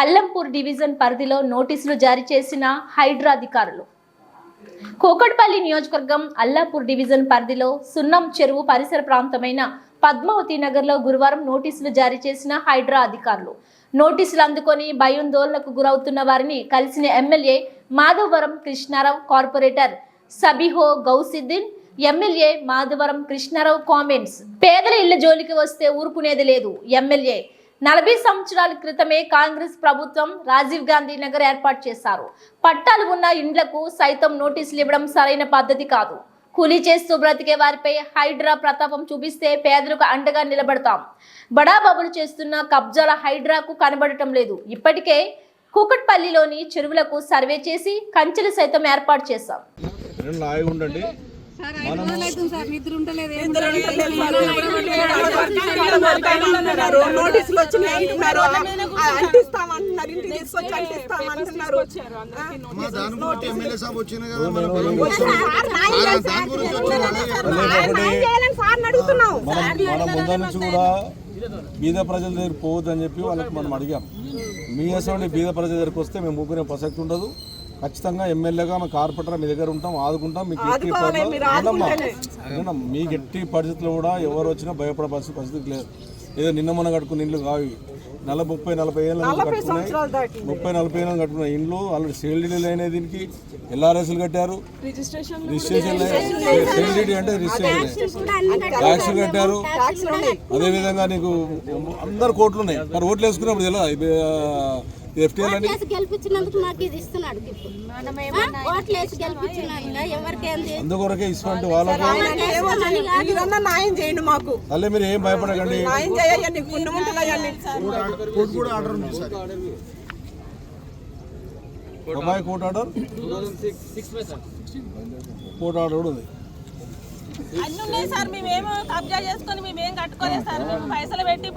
Allampur division పరిధిలో నోటీసులు జారీ చేసిన హైడ్రా అధికారులు. కూకట్పల్లి నియోజకవర్గం అల్లాపూర్ డివిజన్ పరిధిలో సున్నం చెరువు పరిసర ప్రాంతమైన పద్మావతి నగర్లో గురువారం నోటీసులు జారీ చేసిన హైడ్రా అధికారులు. నోటీసులు అందుకొని భయాందోళనకు గురవుతున్న వారిని కలిసిన ఎమ్మెల్యే మాధవరం కృష్ణారావు, కార్పొరేటర్ సబిహో గౌసిద్దీన్, ఎమ్మెల్యే మాధవరం కృష్ణారావు కామెంట్స్. పేదల ఇళ్ల జోలికి వస్తే ఊరుకునేది లేదు. ఎమ్మెల్యే 40 సంవత్సరాల క్రితమే కాంగ్రెస్ ప్రభుత్వం రాజీవ్ గాంధీ నగర్ ఏర్పాటు చేశారు. పట్టాలు ఉన్న ఇండ్లకు సైతం నోటీసులు ఇవ్వడం సరైన పద్ధతి కాదు. కూలీ చేస్తూ బ్రతికే వారిపై హైడ్రా ప్రతాపం చూపిస్తే పేదలకు అండగా నిలబడతాం. బడాబాబులు చేస్తున్న కబ్జాల హైడ్రాకు కనబడటం లేదు. ఇప్పటికే కూకట్పల్లిలోని చెరువులకు సర్వే చేసి కంచెలు సైతం ఏర్పాటు చేశాం. బీద ప్రజల దగ్గర పోవద్దని చెప్పి వాళ్ళకి మనం అడిగాం. మీ అసలు బీద ప్రజల దగ్గరికి వస్తే మేము ఊపిరే ప్రసక్తి ఉండదు. ఖచ్చితంగా ఎమ్మెల్యేగా మా కార్పొరేటర్ మీ దగ్గర ఉంటాం, ఆదుకుంటాం. మీకు ఎట్టి పరిస్థితుల్లో కూడా ఎవరు వచ్చినా భయపడే పరిస్థితి లేదు. ఏదో నిన్న మొన్న కట్టుకున్న ఇండ్లు కావి 30-40 ఏళ్ళ కట్టుకున్నాయి. 30-40 ఏళ్ళ కట్టుకున్న ఇండ్లు ఆల్రెడీ సేల్డీ అయినాయి. దీనికి ఎల్ఆర్ఎస్లు కట్టారు, రిజిస్ట్రేషన్ సేల్డీ అంటే రిజిస్ట్రేషన్ ట్యాక్స్ కట్టారు. అదేవిధంగా నీకు అందరు కోట్లు ఉన్నాయి. మరి ఓట్లు వేసుకున్నప్పుడు తెలియదు అందుకొరకే ఇటువంటి వాళ్ళకి అల్లే మీరు ఏం భయపడకండి. కోర్టు ఆర్డర్ ఉంది. అన్ని ఉన్నాయి సార్. మేమేమో కబ్జా చేసుకొని మేమేం కట్టుకోలేదు సార్. మేము పైసలు పెట్టి